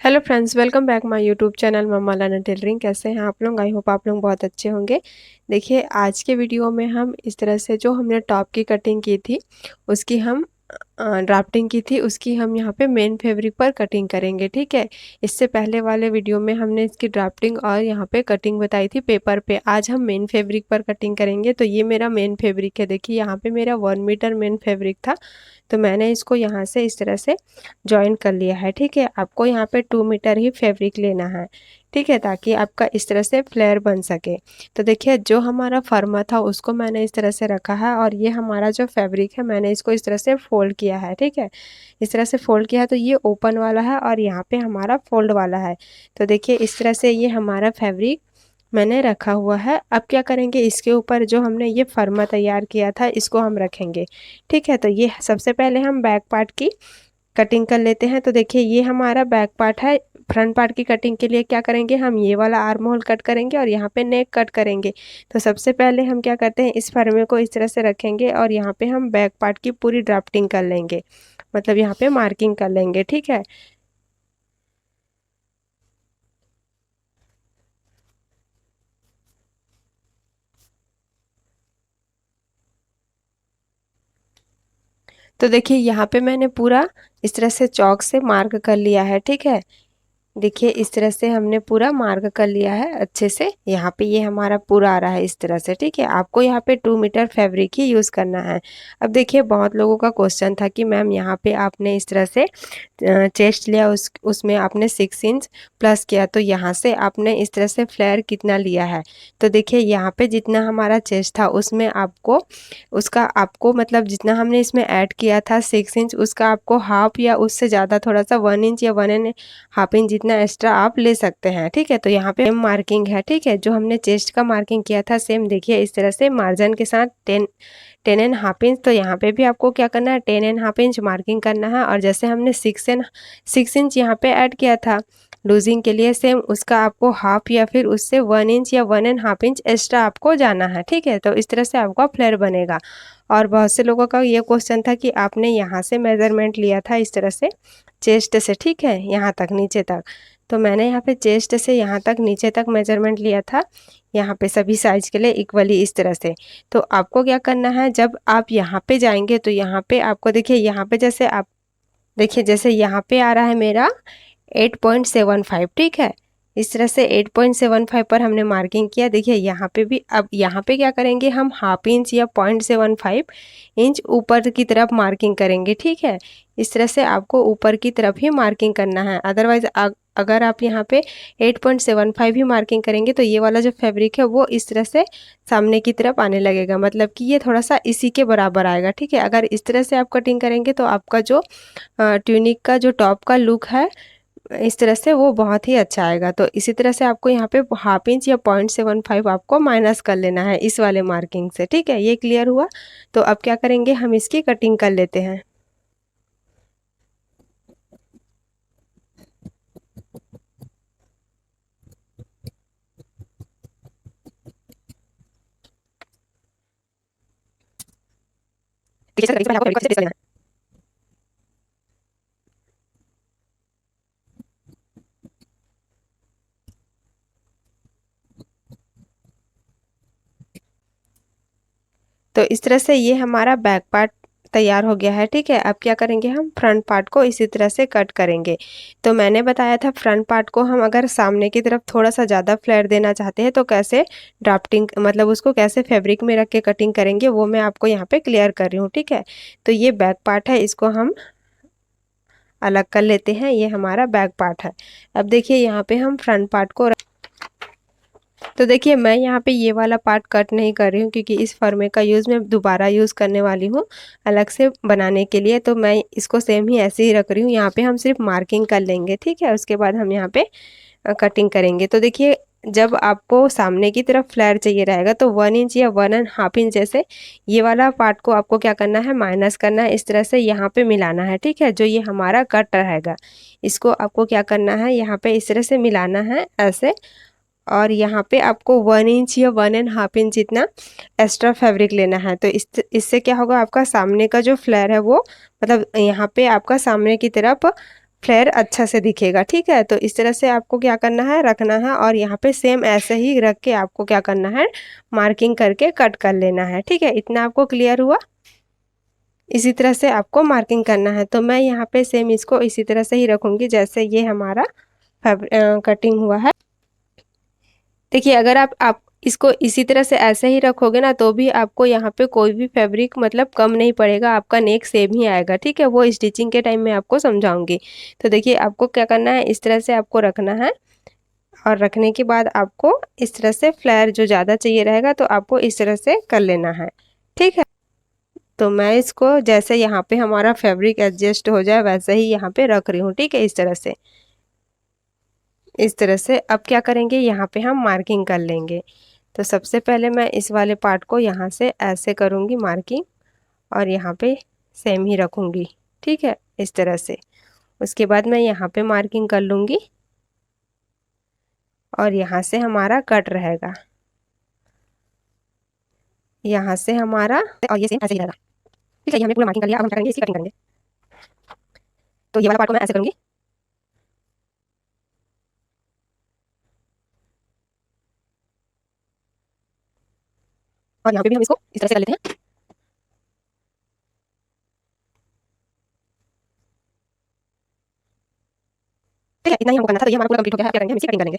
Hello friends, welcome back my YouTube channel mamma learner tailoring. कैसे हैं आप लोग? आई होप आप लोग बहुत अच्छे होंगे। देखिए, आज के वीडियो में हम इस तरह से जो हमने टॉप की कटिंग की थी उसकी हम ड्राफ्टिंग की थी, उसकी हम यहाँ पे मेन फैब्रिक पर कटिंग करेंगे। ठीक है, इससे पहले वाले वीडियो में हमने इसकी ड्राफ्टिंग और यहाँ पे कटिंग बताई थी पेपर पे। आज हम मेन फैब्रिक पर कटिंग करेंगे। तो ये मेरा मेन फैब्रिक है। देखिए, यहाँ पे मेरा 1 मीटर मेन फैब्रिक था, तो मैंने इसको यहाँ से इस तरह से जॉइन कर लिया है। ठीक है, आपको यहाँ पे 2 मीटर ही फैब्रिक लेना है। ठीक है, ताकि आपका इस तरह से फ्लेयर बन सके। तो देखिए, जो हमारा फर्मा था उसको मैंने इस तरह से रखा है, और ये हमारा जो फैब्रिक है मैंने इसको इस तरह से फोल्ड किया है। ठीक है, इस तरह से फोल्ड किया है, तो ये ओपन वाला है और यहाँ पे हमारा फोल्ड वाला है। तो देखिए, इस तरह से ये हमारा फैब्रिक मैंने रखा हुआ है। अब क्या करेंगे, इसके ऊपर जो हमने ये फर्मा तैयार किया था इसको हम रखेंगे। ठीक है, तो ये सबसे पहले हम बैक पार्ट की कटिंग कर लेते हैं। तो देखिए, ये हमारा बैक पार्ट है। फ्रंट पार्ट की कटिंग के लिए क्या करेंगे, हम ये वाला आर्म होल कट करेंगे और यहाँ पे नेक कट करेंगे। तो सबसे पहले हम क्या करते हैं, इस फर्मे को इस तरह से रखेंगे और यहाँ पे हम बैक पार्ट की पूरी ड्राफ्टिंग कर लेंगे, मतलब यहाँ पे मार्किंग कर लेंगे। ठीक है, तो देखिए यहाँ पे मैंने पूरा इस तरह से चौक से मार्क कर लिया है। ठीक है, देखिए इस तरह से हमने पूरा मार्क कर लिया है अच्छे से। यहाँ पे ये हमारा पूरा आ रहा है इस तरह से। ठीक है, आपको यहाँ पे 2 मीटर फैब्रिक ही यूज़ करना है। अब देखिए, बहुत लोगों का क्वेश्चन था कि मैम यहाँ पे आपने इस तरह से चेस्ट लिया, उसमें आपने 6 इंच प्लस किया, तो यहाँ से आपने इस तरह से फ्लेयर कितना लिया है। तो देखिए, यहाँ पे जितना हमारा चेस्ट था उसमें आपको आपको मतलब जितना हमने इसमें ऐड किया था 6 इंच, उसका आपको हाफ या उससे ज़्यादा थोड़ा सा 1 इंच या 1.5 इंच जितना एक्स्ट्रा आप ले सकते हैं। ठीक है, तो यहाँ पे सेम मार्किंग है। ठीक है, जो हमने चेस्ट का मार्किंग किया था सेम देखिए इस तरह से मार्जिन के साथ 10.5 इंच। तो यहाँ पे भी आपको क्या करना है, 10.5 इंच मार्किंग करना है। और जैसे हमने 6 इंच यहाँ पे ऐड किया था लूजिंग के लिए, सेम उसका आपको हाफ या फिर उससे 1 इंच या 1.5 इंच एक्स्ट्रा आपको जाना है। ठीक है, तो इस तरह से आपका फ्लेयर बनेगा। और बहुत से लोगों का ये क्वेश्चन था कि आपने यहाँ से मेजरमेंट लिया था इस तरह से चेस्ट से, ठीक है, यहाँ तक नीचे तक। तो मैंने यहाँ पे चेस्ट से यहाँ तक नीचे तक मेजरमेंट लिया था, यहाँ पे सभी साइज के लिए इक्वली इस तरह से। तो आपको क्या करना है, जब आप यहाँ पे जाएंगे तो यहाँ पे आपको देखिए, यहाँ पे जैसे आप देखिए जैसे यहाँ पे आ रहा है मेरा 8.75। ठीक है, इस तरह से 8.75 पर हमने मार्किंग किया। देखिए यहाँ पे भी, अब यहाँ पे क्या करेंगे, हम हाफ इंच या 0.75 इंच ऊपर की तरफ मार्किंग करेंगे। ठीक है, इस तरह से आपको ऊपर की तरफ ही मार्किंग करना है। अदरवाइज अगर आप यहाँ पे 8.75 ही मार्किंग करेंगे तो ये वाला जो फैब्रिक है वो इस तरह से सामने की तरफ आने लगेगा, मतलब कि ये थोड़ा सा इसी के बराबर आएगा। ठीक है, अगर इस तरह से आप कटिंग करेंगे तो आपका जो ट्यूनिक का जो टॉप का लुक है इस तरह से वो बहुत ही अच्छा आएगा। तो इसी तरह से आपको यहाँ पे हाफ इंच या 0.75 आपको माइनस कर लेना है इस वाले मार्किंग से। ठीक है, ये क्लियर हुआ। तो अब क्या करेंगे, हम इसकी कटिंग कर लेते हैं। देखिए, सबसे पहले आपको फैब्रिक को अच्छे से लेना है। तो इस तरह से ये हमारा बैक पार्ट तैयार हो गया है। ठीक है, अब क्या करेंगे, हम फ्रंट पार्ट को इसी तरह से कट करेंगे। तो मैंने बताया था फ्रंट पार्ट को हम अगर सामने की तरफ थोड़ा सा ज़्यादा फ्लेयर देना चाहते हैं तो कैसे ड्राफ्टिंग, मतलब उसको कैसे फैब्रिक में रख के कटिंग करेंगे, वो मैं आपको यहाँ पे क्लियर कर रही हूँ। ठीक है, तो ये बैक पार्ट है, इसको हम अलग कर लेते हैं। ये हमारा बैक पार्ट है। अब देखिए, यहाँ पे हम फ्रंट पार्ट को तो देखिए, मैं यहाँ पे ये वाला पार्ट कट नहीं कर रही हूँ क्योंकि इस फर्मे का यूज़ मैं दोबारा यूज़ करने वाली हूँ अलग से बनाने के लिए। तो मैं इसको सेम ही ऐसे ही रख रही हूँ। यहाँ पे हम सिर्फ मार्किंग कर लेंगे। ठीक है, उसके बाद हम यहाँ पे कटिंग करेंगे। तो देखिए, जब आपको सामने की तरफ फ्लेयर चाहिए रहेगा तो 1 इंच या 1.5 इंच जैसे ये वाला पार्ट को आपको क्या करना है, माइनस करना है। इस तरह से यहाँ पे मिलाना है। ठीक है, जो ये हमारा कट रहेगा इसको आपको क्या करना है, यहाँ पे इस तरह से मिलाना है ऐसे। और यहाँ पे आपको 1 इंच या 1.5 इंच जितना एक्स्ट्रा फैब्रिक लेना है। तो इससे क्या होगा, आपका सामने का जो फ्लेयर है वो, मतलब यहाँ पे आपका सामने की तरफ फ्लेयर अच्छा से दिखेगा। ठीक है, तो इस तरह से आपको क्या करना है, रखना है और यहाँ पे सेम ऐसे ही रख के आपको क्या करना है, मार्किंग करके कट कर लेना है। ठीक है, इतना आपको क्लियर हुआ। इसी तरह से आपको मार्किंग करना है। तो मैं यहाँ पे सेम इसको इसी तरह से ही रखूँगी जैसे ये हमारा कटिंग हुआ है। देखिए अगर आप इसको इसी तरह से ऐसे ही रखोगे ना तो भी आपको यहाँ पे कोई भी फैब्रिक मतलब कम नहीं पड़ेगा, आपका नेक सेम ही आएगा। ठीक है, वो स्टिचिंग के टाइम में आपको समझाऊंगी। तो देखिए आपको क्या करना है, इस तरह से आपको रखना है और रखने के बाद आपको इस तरह से फ्लेयर जो ज़्यादा चाहिए रहेगा तो आपको इस तरह से कर लेना है। ठीक है, तो मैं इसको जैसे यहाँ पे हमारा फैब्रिक एडजस्ट हो जाए वैसे ही यहाँ पे रख रही हूँ। ठीक है, इस तरह से अब क्या करेंगे, यहाँ पे हम मार्किंग कर लेंगे। तो सबसे पहले मैं इस वाले पार्ट को यहाँ से ऐसे करूँगी मार्किंग और यहाँ पे सेम ही रखूँगी। ठीक है, इस तरह से। उसके बाद मैं यहाँ पे मार्किंग कर लूँगी और यहाँ से हमारा कट रहेगा, यहाँ से हमारा और ये सेम ऐसे ही रहेगा। ठीक है, ये हमने पूरा मार्किंग कर लिया। अब हम क्या करेंगे, इसकी कटिंग करेंगे। तो ये वाला पार्ट को मैं ऐसे करूँगी और यहाँ पे भी हम इसको इस तरह से कर लेते हैं। ठीक है, इतना ही हमको करना था। तो ये हमारा पूरा कंप्लीट हो गया है। अब क्या करेंगे, हम इसकी कटिंग करेंगे।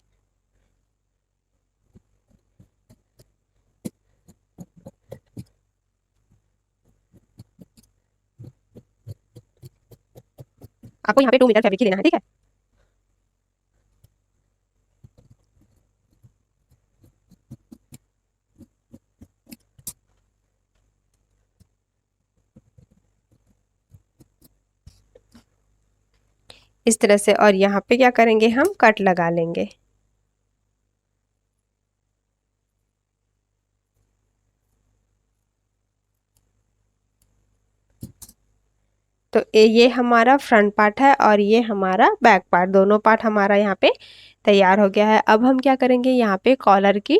आपको यहाँ पे 2 मीटर फैब्रिक ही लेना है। ठीक है, इस तरह से। और यहाँ पे क्या करेंगे, हम कट लगा लेंगे। तो ये हमारा फ्रंट पार्ट है और ये हमारा बैक पार्ट, दोनों पार्ट हमारा यहाँ पे तैयार हो गया है। अब हम क्या करेंगे, यहाँ पे कॉलर की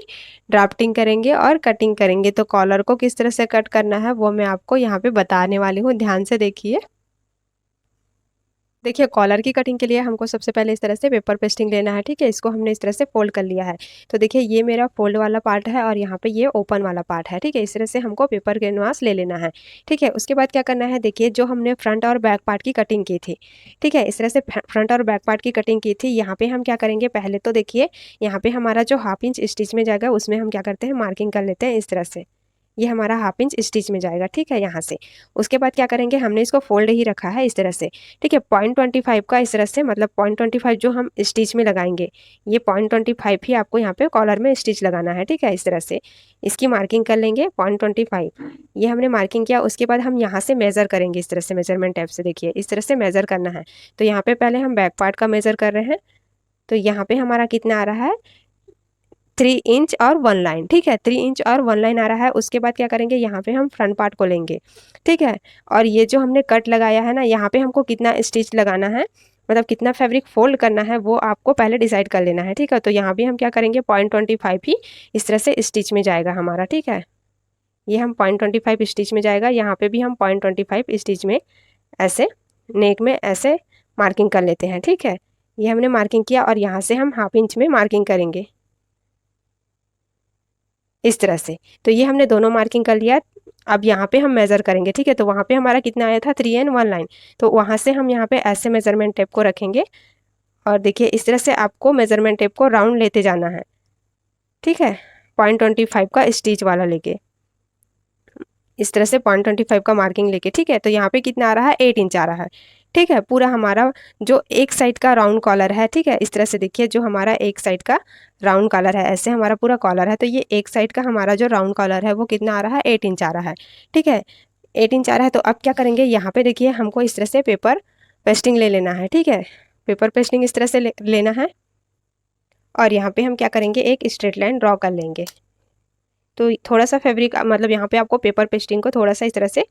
ड्राफ्टिंग करेंगे और कटिंग करेंगे। तो कॉलर को किस तरह से कट करना है वो मैं आपको यहाँ पे बताने वाली हूँ, ध्यान से देखिए। देखिए कॉलर की कटिंग के लिए हमको सबसे पहले इस तरह से पेपर पेस्टिंग लेना है। ठीक है, इसको हमने इस तरह से फोल्ड कर लिया है। तो देखिए ये मेरा फोल्ड वाला पार्ट है और यहाँ पे ये ओपन वाला पार्ट है। ठीक है, इस तरह से हमको पेपर कैनवास ले लेना है। ठीक है, उसके बाद क्या करना है, देखिए जो हमने फ्रंट और बैक पार्ट की कटिंग की थी। ठीक है, इस तरह से फ्रंट और बैक पार्ट की कटिंग की थी। यहाँ पे हम क्या करेंगे, पहले तो देखिए यहाँ पे हमारा जो 1/2 इंच स्टिच में जाएगा उसमें हम क्या करते हैं, मार्किंग कर लेते हैं इस तरह से। ये हमारा 1/2 इंच स्टिच में जाएगा। ठीक है, यहाँ से उसके बाद क्या करेंगे, हमने इसको फोल्ड ही रखा है इस तरह से। ठीक है, 0.25 का इस तरह से, मतलब 0.25 जो हम स्टिच में लगाएंगे, ये 0.25 ही आपको यहाँ पे कॉलर में स्टिच लगाना है। ठीक है, इस तरह से इसकी मार्किंग कर लेंगे 0.25। ये हमने मार्किंग किया। उसके बाद हम यहाँ से मेज़र करेंगे इस तरह से, मेजरमेंट टैप से देखिए इस तरह से मेज़र करना है। तो यहाँ पे पहले हम बैक पार्ट का मेज़र कर रहे हैं। तो यहाँ पे हमारा कितना आ रहा है, 3 इंच और 1 लाइन। ठीक है, 3 इंच और 1 लाइन आ रहा है। उसके बाद क्या करेंगे, यहाँ पे हम फ्रंट पार्ट को लेंगे। ठीक है, और ये जो हमने कट लगाया है ना, यहाँ पे हमको कितना स्टिच लगाना है, मतलब कितना फैब्रिक फोल्ड करना है वो आपको पहले डिसाइड कर लेना है। ठीक है, तो यहाँ भी हम क्या करेंगे, 0.25 ही इस तरह से स्टिच में जाएगा हमारा। ठीक है, ये हम 0.25 स्टिच में जाएगा। यहाँ पे भी हम 0.25 स्टिच में ऐसे नेक में ऐसे मार्किंग कर लेते हैं। ठीक है, ये हमने मार्किंग किया और यहाँ से हम 1/2 इंच में मार्किंग करेंगे इस तरह से। तो ये हमने दोनों मार्किंग कर लिया। अब यहाँ पे हम मेज़र करेंगे। ठीक है, तो वहाँ पे हमारा कितना आया था, 3 एंड 1 लाइन। तो वहाँ से हम यहाँ पे ऐसे मेजरमेंट टेप को रखेंगे और देखिए इस तरह से आपको मेजरमेंट टेप को राउंड लेते जाना है। ठीक है, 0.25 का स्टिच वाला लेके इस तरह से 0.25 का मार्किंग लेके। ठीक है, तो यहाँ पे कितना आ रहा है, 8 इंच आ रहा है। ठीक है, पूरा हमारा जो एक साइड का राउंड कॉलर है। ठीक है, इस तरह से देखिए जो हमारा एक साइड का राउंड कॉलर है, ऐसे हमारा पूरा कॉलर है। तो ये एक साइड का हमारा जो राउंड कॉलर है वो कितना आ रहा है, 8 इंच आ रहा है। ठीक है, 8 इंच आ रहा है। तो अब क्या करेंगे, यहाँ पे देखिए हमको इस तरह से पेपर पेस्टिंग ले लेना है। ठीक है, पेपर पेस्टिंग इस तरह से लेना है और यहाँ पे हम क्या करेंगे, एक स्ट्रेट लाइन ड्रॉ कर लेंगे। तो थोड़ा सा फैब्रिक, मतलब यहाँ पे आपको पेपर पेस्टिंग को थोड़ा सा इस तरह से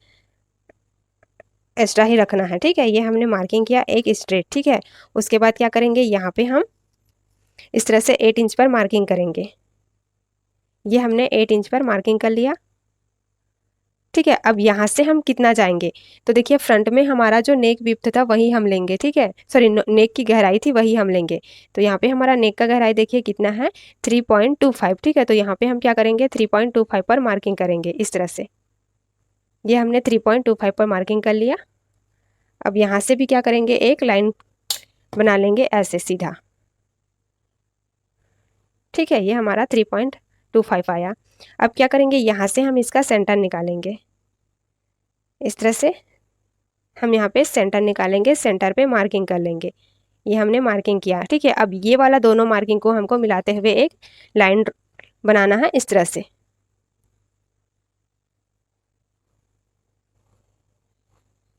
एक्स्ट्रा ही रखना है। ठीक है, ये हमने मार्किंग किया एक स्ट्रेट। ठीक है, उसके बाद क्या करेंगे, यहाँ पे हम इस तरह से 8 इंच पर मार्किंग करेंगे। ये हमने 8 इंच पर मार्किंग कर लिया। ठीक है। अब यहाँ से हम कितना जाएंगे, तो देखिए फ्रंट में हमारा जो नेक विड्थ था वही हम लेंगे, ठीक है, सॉरी नेक की गहराई थी वही हम लेंगे। तो यहाँ पे हमारा नेक का गहराई देखिए कितना है 3.25, ठीक है। तो यहाँ पे हम क्या करेंगे 3.25 पर मार्किंग करेंगे इस तरह से। ये हमने 3.25 पर मार्किंग कर लिया। अब यहाँ से भी क्या करेंगे, एक लाइन बना लेंगे ऐसे सीधा, ठीक है। ये हमारा 3.25 आया। अब क्या करेंगे, यहाँ से हम इसका सेंटर निकालेंगे इस तरह से। हम यहाँ पे सेंटर निकालेंगे, सेंटर पे मार्किंग कर लेंगे। ये हमने मार्किंग किया, ठीक है। अब ये वाला दोनों मार्किंग को हमको मिलाते हुए एक लाइन बनाना है इस तरह से।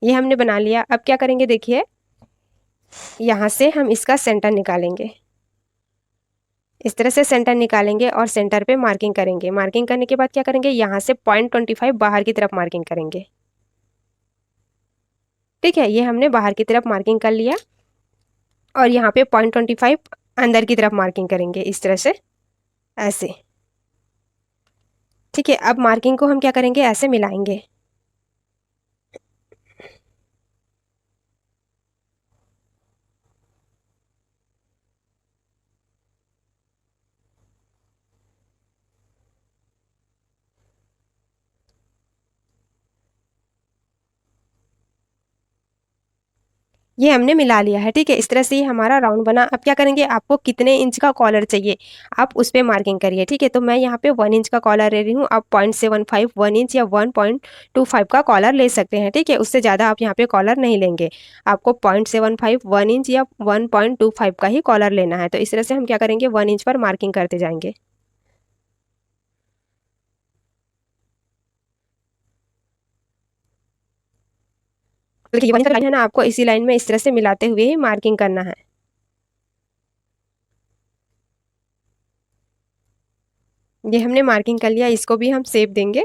ये हमने बना लिया। अब क्या करेंगे देखिए, यहाँ से हम इसका सेंटर निकालेंगे इस तरह से, सेंटर निकालेंगे और सेंटर पे मार्किंग करेंगे। मार्किंग करने के बाद क्या करेंगे, यहाँ से 0.25 बाहर की तरफ मार्किंग करेंगे, ठीक है। ये हमने बाहर की तरफ मार्किंग कर लिया और यहाँ पे 0.25 अंदर की तरफ मार्किंग करेंगे इस तरह से, ऐसे, ठीक है। अब मार्किंग को हम क्या करेंगे, ऐसे मिलाएंगे। ये हमने मिला लिया है, ठीक है। इस तरह से ये हमारा राउंड बना। अब क्या करेंगे, आपको कितने इंच का कॉलर चाहिए आप उस पर मार्किंग करिए, ठीक है। तो मैं यहाँ पे 1 इंच का कॉलर ले रही हूँ। आप 0.75 1 इंच या 1.25 का कॉलर ले सकते हैं, ठीक है। उससे ज़्यादा आप यहाँ पे कॉलर नहीं लेंगे। आपको 0.75 1 इंच या 1.25 का ही कॉलर लेना है। तो इस तरह से हम क्या करेंगे, 1 इंच पर मार्किंग करते जाएंगे। देखिए ये 1 इंच का लाइन है ना, आपको इसी लाइन में इस तरह से मिलाते हुए ही मार्किंग करना है। ये हमने मार्किंग कर लिया, इसको भी हम शेप देंगे।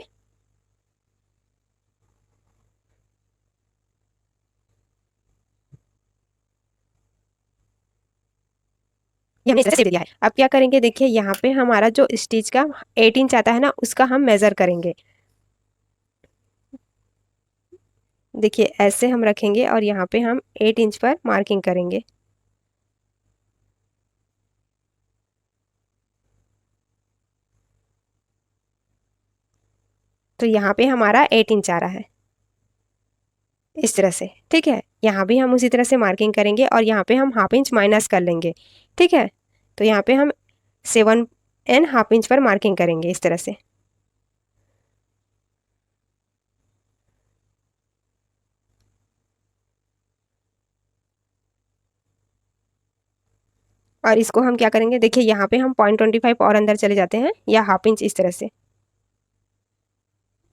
ये हमने इस तरह से दे दिया है। अब क्या करेंगे, देखिए यहाँ पे हमारा जो स्टिच का 8 इंच आता है ना, उसका हम मेजर करेंगे। देखिए ऐसे हम रखेंगे और यहाँ पे हम 8 इंच पर मार्किंग करेंगे। तो यहाँ पे हमारा 8 इंच आ रहा है इस तरह से, ठीक है। यहाँ भी हम उसी तरह से मार्किंग करेंगे और यहाँ पे हम हाफ इंच माइनस कर लेंगे, ठीक है। तो यहाँ पे हम 7.5 इंच पर मार्किंग करेंगे इस तरह से। और इसको हम क्या करेंगे, देखिए यहाँ पे हम 0.25 और अंदर चले जाते हैं या हाफ इंच इस तरह से।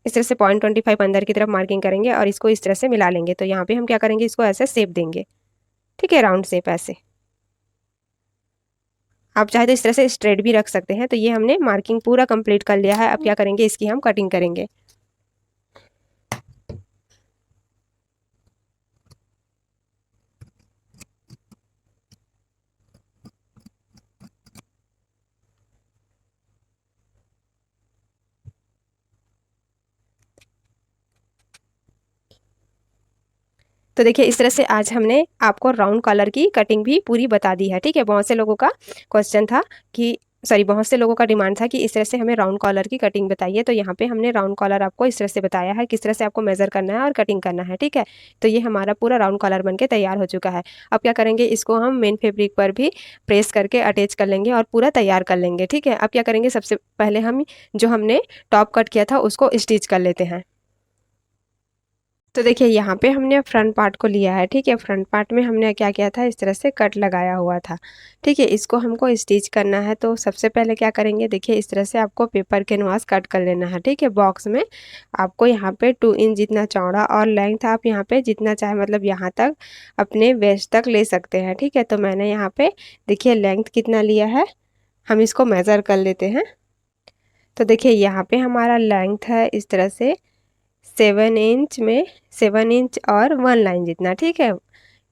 इस तरह से 0.25 अंदर की तरफ मार्किंग करेंगे और इसको इस तरह से मिला लेंगे। तो यहाँ पे हम क्या करेंगे, इसको ऐसे शेप देंगे, ठीक है, राउंड शेप ऐसे। आप चाहे तो इस तरह से स्ट्रेट भी रख सकते हैं। तो ये हमने मार्किंग पूरा कंप्लीट कर लिया है। अब क्या करेंगे, इसकी हम कटिंग करेंगे। तो देखिए इस तरह से आज हमने आपको राउंड कॉलर की कटिंग भी पूरी बता दी है, ठीक है। बहुत से लोगों का क्वेश्चन था कि सॉरी बहुत से लोगों का डिमांड था कि इस तरह से हमें राउंड कॉलर की कटिंग बताइए। तो यहाँ पे हमने राउंड कॉलर आपको इस तरह से बताया है, किस तरह से आपको मेजर करना है और कटिंग करना है, ठीक है। तो ये हमारा पूरा राउंड कॉलर बन के तैयार हो चुका है। अब क्या करेंगे, इसको हम मेन फैब्रिक पर भी प्रेस करके अटैच कर लेंगे और पूरा तैयार कर लेंगे, ठीक है। अब क्या करेंगे, सबसे पहले हम जो हमने टॉप कट किया था उसको स्टिच कर लेते हैं। तो देखिए यहाँ पे हमने फ्रंट पार्ट को लिया है, ठीक है। फ्रंट पार्ट में हमने क्या किया था, इस तरह से कट लगाया हुआ था, ठीक है। इसको हमको स्टिच करना है। तो सबसे पहले क्या करेंगे, देखिए इस तरह से आपको पेपर कैनवास कट कर लेना है, ठीक है। बॉक्स में आपको यहाँ पे 2 इंच जितना चौड़ा और लेंथ आप यहाँ पे जितना चाहे मतलब यहाँ तक अपने वेस्ट तक ले सकते हैं, ठीक है। तो मैंने यहाँ पे देखिए लेंथ कितना लिया है, हम इसको मेज़र कर लेते हैं। तो देखिए यहाँ पे हमारा लेंथ है इस तरह से 7 इंच में 7 इंच और 1 लाइन जितना, ठीक है,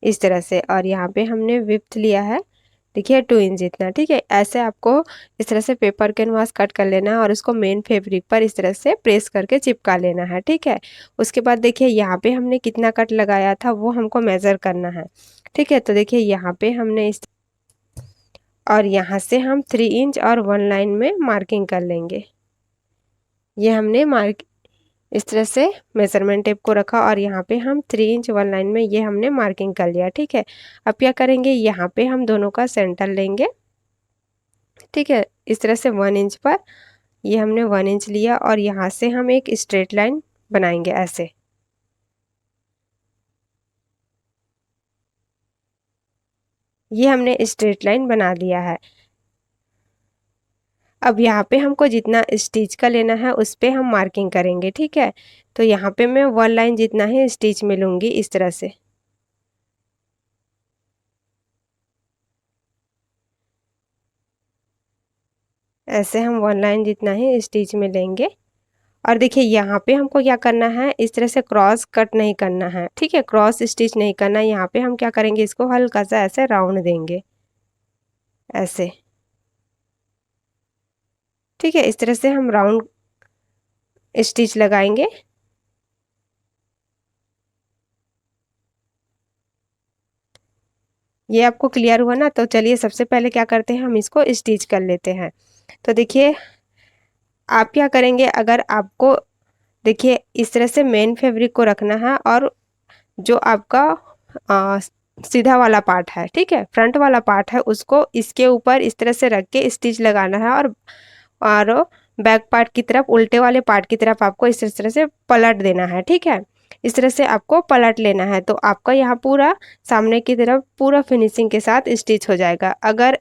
इस तरह से। और यहाँ पे हमने विड्थ लिया है देखिए 2 इंच जितना, ठीक है। ऐसे आपको इस तरह से पेपर कैनवास कट कर लेना है और उसको मेन फैब्रिक पर इस तरह से प्रेस करके चिपका लेना है, ठीक है। उसके बाद देखिए यहाँ पे हमने कितना कट लगाया था वो हमको मेज़र करना है, ठीक है। तो देखिए यहाँ पे हमने इस और यहाँ से हम 3 इंच और 1 लाइन में मार्किंग कर लेंगे। ये हमने मार्क इस तरह से मेजरमेंट टेप को रखा और यहाँ पे हम 3 इंच 1 लाइन में ये हमने मार्किंग कर लिया, ठीक है। अब क्या करेंगे, यहाँ पे हम दोनों का सेंटर लेंगे, ठीक है। इस तरह से 1 इंच पर ये हमने 1 इंच लिया और यहाँ से हम एक स्ट्रेट लाइन बनाएंगे ऐसे। ये हमने स्ट्रेट लाइन बना दिया है। अब यहाँ पे हमको जितना स्टिच का लेना है उस पे हम मार्किंग करेंगे, ठीक है। तो यहाँ पे मैं 1 लाइन जितना ही स्टिच में लूँगी इस तरह से। ऐसे हम 1 लाइन जितना ही स्टिच में लेंगे और देखिए यहाँ पे हमको क्या करना है, इस तरह से क्रॉस कट नहीं करना है, ठीक है। क्रॉस स्टिच नहीं करना है। यहाँ पे हम क्या करेंगे, इसको हल्का सा ऐसे राउंड देंगे ऐसे, ठीक है। इस तरह से हम राउंड स्टिच लगाएंगे। ये आपको क्लियर हुआ ना। तो चलिए सबसे पहले क्या करते हैं, हम इसको स्टिच कर लेते हैं। तो देखिए आप क्या करेंगे, अगर आपको देखिए इस तरह से मेन फैब्रिक को रखना है और जो आपका आ, सीधा वाला पार्ट है, ठीक है, फ्रंट वाला पार्ट है, उसको इसके ऊपर इस तरह से रख के स्टिच लगाना है और बैक पार्ट की तरफ, उल्टे वाले पार्ट की तरफ आपको इस तरह से पलट देना है, ठीक है। इस तरह से आपको पलट लेना है तो आपका यहाँ पूरा सामने की तरफ पूरा फिनिशिंग के साथ स्टिच हो जाएगा। अगर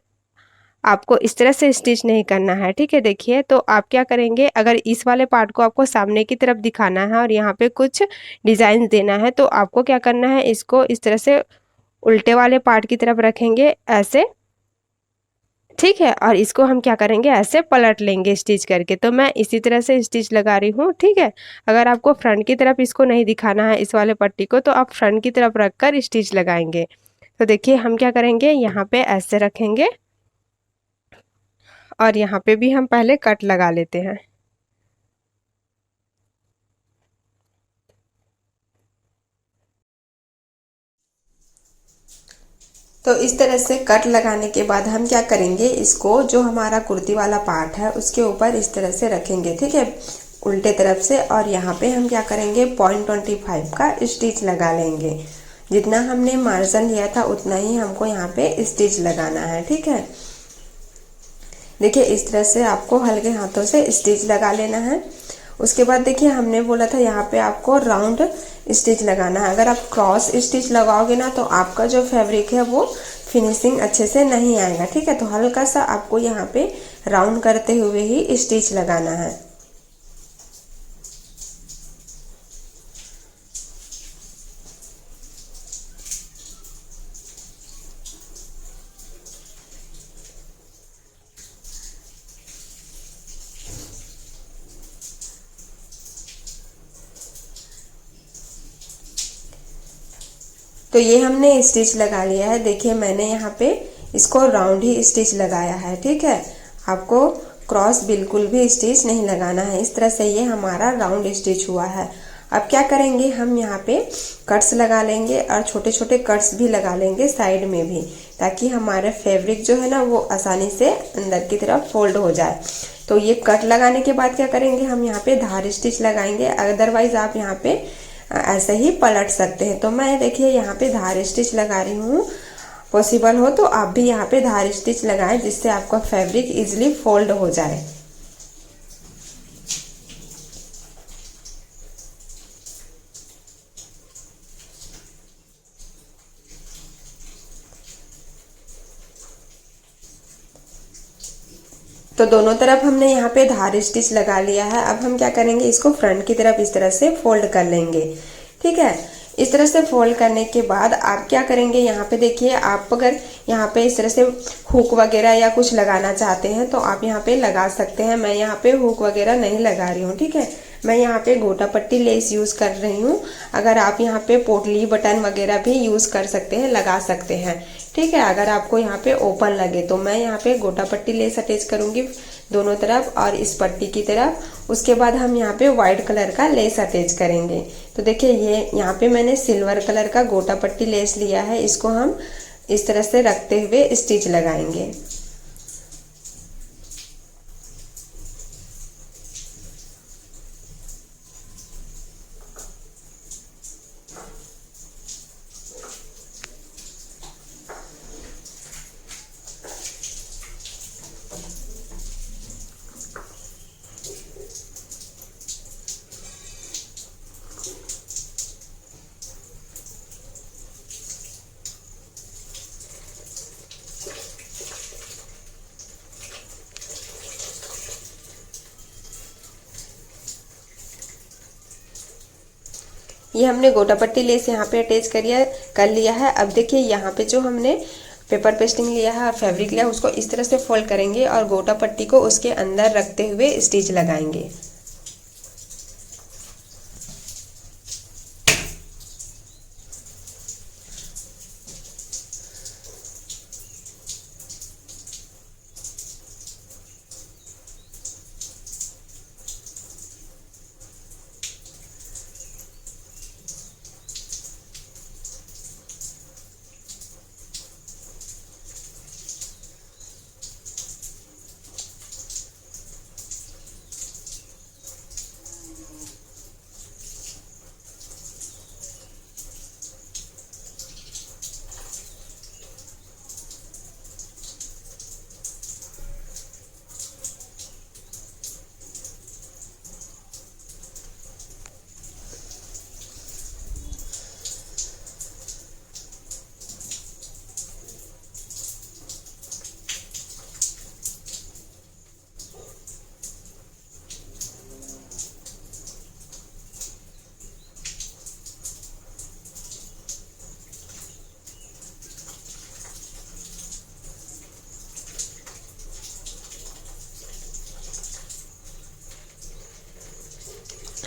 आपको इस तरह से स्टिच नहीं करना है, ठीक है, देखिए तो आप क्या करेंगे, अगर इस वाले पार्ट को आपको सामने की तरफ दिखाना है और यहाँ पे कुछ डिजाइन देना है तो आपको क्या करना है, इसको इस तरह से उल्टे वाले पार्ट की तरफ रखेंगे ऐसे, ठीक है। और इसको हम क्या करेंगे, ऐसे पलट लेंगे स्टिच करके। तो मैं इसी तरह से स्टिच लगा रही हूँ, ठीक है। अगर आपको फ्रंट की तरफ इसको नहीं दिखाना है इस वाले पट्टी को, तो आप फ्रंट की तरफ रखकर स्टिच लगाएंगे। तो देखिए हम क्या करेंगे, यहाँ पे ऐसे रखेंगे और यहाँ पे भी हम पहले कट लगा लेते हैं। तो इस तरह से कट लगाने के बाद हम क्या करेंगे, इसको जो हमारा कुर्ती वाला पार्ट है उसके ऊपर इस तरह से रखेंगे, ठीक है, उल्टे तरफ से। और यहाँ पे हम क्या करेंगे, 0.25 का स्टिच लगा लेंगे। जितना हमने मार्जिन लिया था उतना ही हमको यहाँ पे स्टिच लगाना है, ठीक है। देखिए इस तरह से आपको हल्के हाथों से स्टिच लगा लेना है। उसके बाद देखिए हमने बोला था यहाँ पे आपको राउंड स्टिच लगाना है। अगर आप क्रॉस स्टिच लगाओगे ना तो आपका जो फैब्रिक है वो फिनिशिंग अच्छे से नहीं आएगा, ठीक है। तो हल्का सा आपको यहाँ पे राउंड करते हुए ही स्टिच लगाना है। तो ये हमने स्टिच लगा लिया है। देखिए मैंने यहाँ पे इसको राउंड ही स्टिच लगाया है, ठीक है। आपको क्रॉस बिल्कुल भी स्टिच नहीं लगाना है। इस तरह से ये हमारा राउंड स्टिच हुआ है। अब क्या करेंगे, हम यहाँ पे कट्स लगा लेंगे और छोटे छोटे कट्स भी लगा लेंगे साइड में भी, ताकि हमारा फैब्रिक जो है ना वो आसानी से अंदर की तरफ फोल्ड हो जाए। तो ये कट लगाने के बाद क्या करेंगे, हम यहाँ पे धार स्टिच लगाएंगे। अदरवाइज आप यहाँ पे ऐसे ही पलट सकते हैं। तो मैं देखिए यहाँ पे धार स्टिच लगा रही हूँ। पॉसिबल हो तो आप भी यहाँ पे धार स्टिच लगाएं, जिससे आपका फैब्रिक इजीली फोल्ड हो जाए। तो दोनों तरफ हमने यहाँ पे धार स्टिच लगा लिया है। अब हम क्या करेंगे, इसको फ्रंट की तरफ इस तरह से फोल्ड कर लेंगे, ठीक है। इस तरह से फोल्ड करने के बाद आप क्या करेंगे, यहाँ पे देखिए, आप अगर यहाँ पे इस तरह से हुक वगैरह या कुछ लगाना चाहते हैं तो आप यहाँ पे लगा सकते हैं। मैं यहाँ पे हुक वगैरह नहीं लगा रही हूँ, ठीक है। मैं यहाँ पे गोटा पट्टी लेस यूज़ कर रही हूँ। अगर आप यहाँ पे पोटली बटन वगैरह भी यूज़ कर सकते हैं, लगा सकते हैं, ठीक है। अगर आपको यहाँ पे ओपन लगे तो मैं यहाँ पे गोटा पट्टी लेस अटैच करूंगी दोनों तरफ और इस पट्टी की तरफ। उसके बाद हम यहाँ पे व्हाइट कलर का लेस अटैच करेंगे। तो देखिए ये यहाँ पे मैंने सिल्वर कलर का गोटा पट्टी लेस लिया है, इसको हम इस तरह से रखते हुए स्टिच लगाएंगे। ये हमने गोटा पट्टी लेस यहाँ पे अटैच कर लिया है। अब देखिए यहाँ पे जो हमने पेपर पेस्टिंग लिया है और फैब्रिक लिया है उसको इस तरह से फोल्ड करेंगे और गोटा पट्टी को उसके अंदर रखते हुए स्टिच लगाएंगे।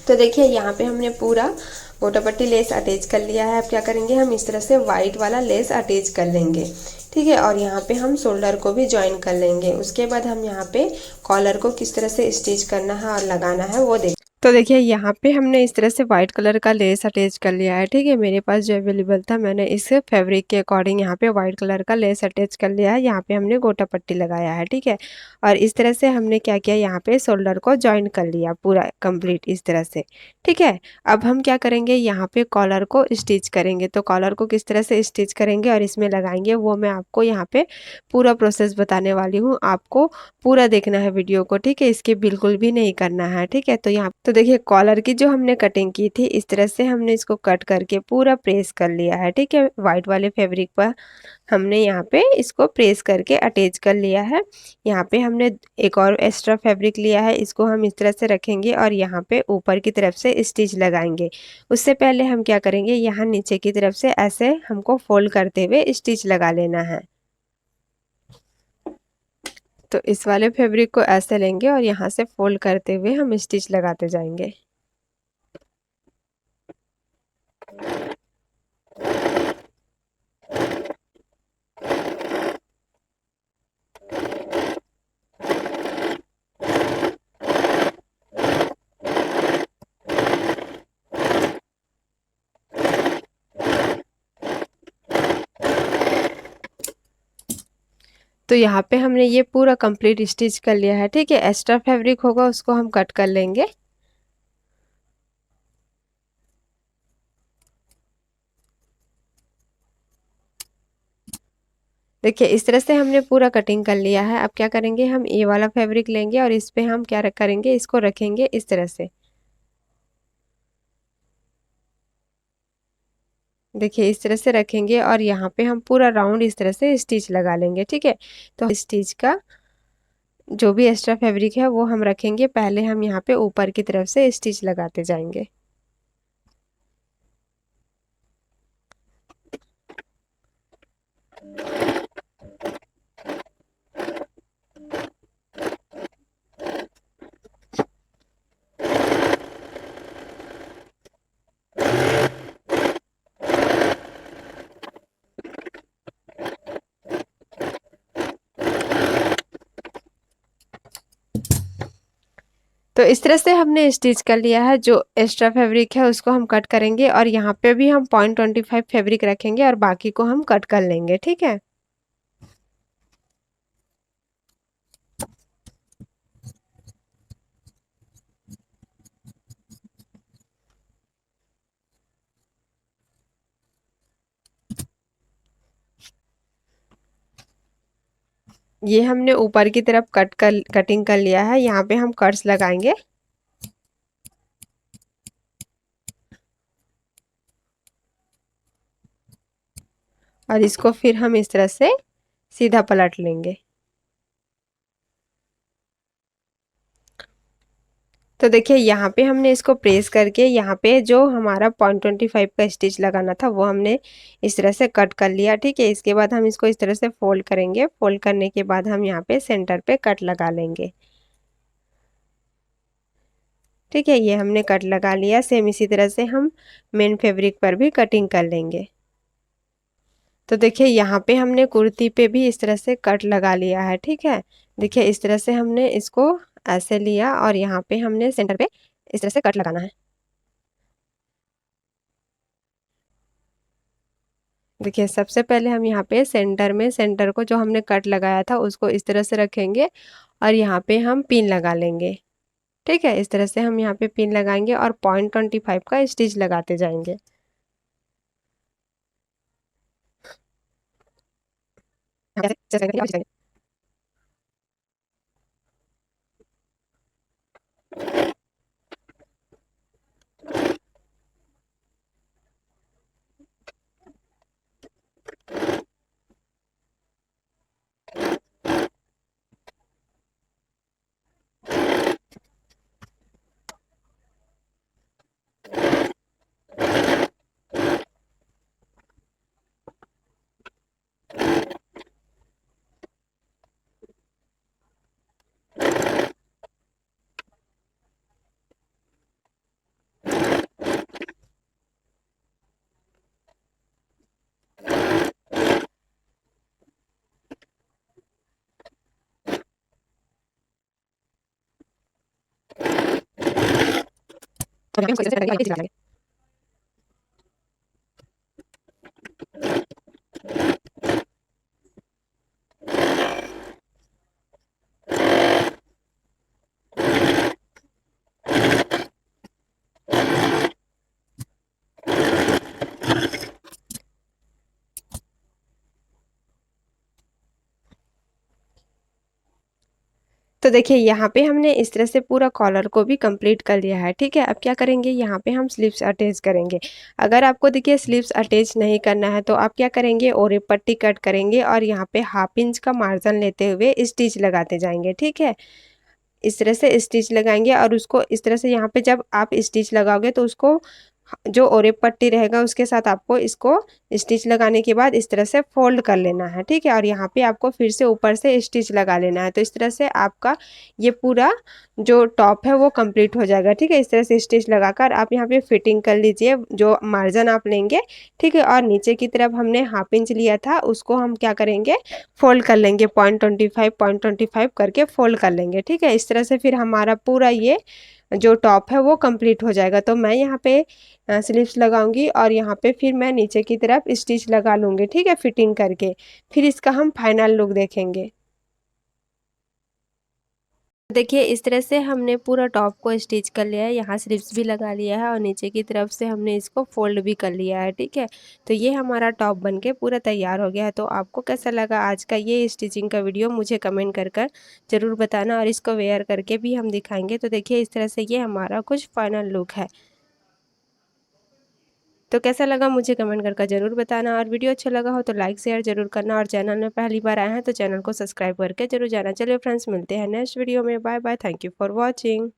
तो देखिए यहाँ पे हमने पूरा गोटा पट्टी लेस अटैच कर लिया है। अब क्या करेंगे, हम इस तरह से वाइट वाला लेस अटैच कर लेंगे। ठीक है, और यहाँ पे हम शोल्डर को भी ज्वाइन कर लेंगे। उसके बाद हम यहाँ पे कॉलर को किस तरह से स्टिच करना है और लगाना है वो देख। तो देखिए यहाँ पे हमने इस तरह से वाइट कलर का लेस अटैच कर लिया है। ठीक है, मेरे पास जो अवेलेबल था मैंने इस फैब्रिक के अकॉर्डिंग यहाँ पे वाइट कलर का लेस अटैच कर लिया है। यहाँ पे हमने गोटा पट्टी लगाया है। ठीक है, और इस तरह से हमने क्या किया, यहाँ पे शोल्डर को ज्वाइन कर लिया पूरा कंप्लीट इस तरह से। ठीक है, अब हम क्या करेंगे, यहाँ पे कॉलर को स्टिच करेंगे। तो कॉलर को किस तरह से स्टिच करेंगे और इसमें लगाएंगे वो मैं आपको यहाँ पे पूरा प्रोसेस बताने वाली हूँ। आपको पूरा देखना है वीडियो को। ठीक है, इसके बिल्कुल भी नहीं करना है। ठीक है, तो यहाँ तो देखिए कॉलर की जो हमने कटिंग की थी इस तरह से हमने इसको कट करके पूरा प्रेस कर लिया है। ठीक है, वाइट वाले फैब्रिक पर हमने यहाँ पे इसको प्रेस करके अटैच कर लिया है। यहाँ पे हमने एक और एक्स्ट्रा फैब्रिक लिया है, इसको हम इस तरह से रखेंगे और यहाँ पे ऊपर की तरफ से स्टिच लगाएंगे। उससे पहले हम क्या करेंगे, यहाँ नीचे की तरफ से ऐसे हमको फोल्ड करते हुए स्टिच लगा लेना है। तो इस वाले फैब्रिक को ऐसे लेंगे और यहाँ से फोल्ड करते हुए हम स्टिच लगाते जाएंगे। तो यहाँ पे हमने ये पूरा कंप्लीट स्टिच कर लिया है। ठीक है, एक्स्ट्रा फैब्रिक होगा उसको हम कट कर लेंगे। देखिए इस तरह से हमने पूरा कटिंग कर लिया है। अब क्या करेंगे, हम ये वाला फैब्रिक लेंगे और इस पे हम क्या करेंगे, इसको रखेंगे इस तरह से। देखिए इस तरह से रखेंगे और यहाँ पे हम पूरा राउंड इस तरह से स्टिच लगा लेंगे। ठीक है, तो स्टिच का जो भी एक्स्ट्रा फैब्रिक है वो हम रखेंगे। पहले हम यहाँ पे ऊपर की तरफ से स्टिच लगाते जाएंगे। तो इस तरह से हमने स्टिच कर लिया है। जो एक्स्ट्रा फैब्रिक है उसको हम कट करेंगे और यहाँ पे भी हम 0.25 फैब्रिक रखेंगे और बाकी को हम कट कर लेंगे, ठीक है। ये हमने ऊपर की तरफ कटिंग कर लिया है। यहाँ पे हम कट्स लगाएंगे। और इसको फिर हम इस तरह से सीधा पलट लेंगे। तो देखिए यहाँ पे हमने इसको प्रेस करके यहाँ पे जो हमारा 0.25 का स्टिच लगाना था वो हमने इस तरह से कट कर लिया, ठीक है। इसके बाद हम इसको इस तरह से फोल्ड करेंगे। फोल्ड करने के बाद हम यहाँ पे सेंटर पे कट लगा लेंगे, ठीक है। ये हमने कट लगा लिया। सेम इसी तरह से हम मेन फैब्रिक पर भी कटिंग कर लेंगे। तो देखिए यहाँ पे हमने कुर्ती पे भी इस तरह से कट लगा लिया है, ठीक है। देखिए इस तरह से हमने इसको ऐसे लिया और यहाँ पे हमने सेंटर पे इस तरह से कट लगाना है। देखिए सबसे पहले हम यहाँ पे सेंटर में सेंटर को जो हमने कट लगाया था उसको इस तरह से रखेंगे और यहाँ पे हम पिन लगा लेंगे, ठीक है। इस तरह से हम यहाँ पे पिन लगाएंगे और 0.25 का स्टिच लगाते जाएंगे। तो देखिए यहाँ पे हमने इस तरह से पूरा कॉलर को भी कंप्लीट कर लिया है, ठीक है। अब क्या करेंगे, यहाँ पे हम स्लीव्स अटैच करेंगे। अगर आपको देखिए स्लीव्स अटैच नहीं करना है तो आप क्या करेंगे, ओरे पट्टी कट करेंगे और यहाँ पे 1/2 इंच का मार्जिन लेते हुए स्टिच लगाते जाएंगे, ठीक है। इस तरह से स्टिच लगाएंगे और उसको इस तरह से यहाँ पे जब आप स्टिच लगाओगे तो उसको जो ओरेप पट्टी रहेगा उसके साथ आपको इसको स्टिच लगाने के बाद इस तरह से फोल्ड कर लेना है, ठीक है। और यहाँ पे आपको फिर से ऊपर से स्टिच लगा लेना है। तो इस तरह से आपका ये पूरा जो टॉप है वो कंप्लीट हो जाएगा, ठीक है। इस तरह से स्टिच लगाकर आप यहाँ पे फिटिंग कर लीजिए जो मार्जिन आप लेंगे, ठीक है। और नीचे की तरफ हमने 1/2 इंच लिया था उसको हम क्या करेंगे, फोल्ड कर लेंगे। 0.25 करके फोल्ड कर लेंगे, ठीक है। इस तरह से फिर हमारा पूरा ये जो टॉप है वो कंप्लीट हो जाएगा। तो मैं यहाँ पे स्लीव्स लगाऊंगी और यहाँ पे फिर मैं नीचे की तरफ स्टिच लगा लूँगी, ठीक है, फिटिंग करके। फिर इसका हम फाइनल लुक देखेंगे। देखिए इस तरह से हमने पूरा टॉप को स्टिच कर लिया है। यहाँ स्लीव्स भी लगा लिया है और नीचे की तरफ से हमने इसको फोल्ड भी कर लिया है, ठीक है। तो ये हमारा टॉप बनके पूरा तैयार हो गया है। तो आपको कैसा लगा आज का ये स्टिचिंग का वीडियो, मुझे कमेंट कर ज़रूर बताना और इसको वेयर करके भी हम दिखाएंगे। तो देखिए इस तरह से ये हमारा कुछ फाइनल लुक है। तो कैसा लगा मुझे कमेंट करके ज़रूर बताना और वीडियो अच्छा लगा हो तो लाइक शेयर ज़रूर करना और चैनल में पहली बार आए हैं तो चैनल को सब्सक्राइब करके जरूर जाना। चलिए फ्रेंड्स, मिलते हैं नेक्स्ट वीडियो में। Bye bye, thank you for watching.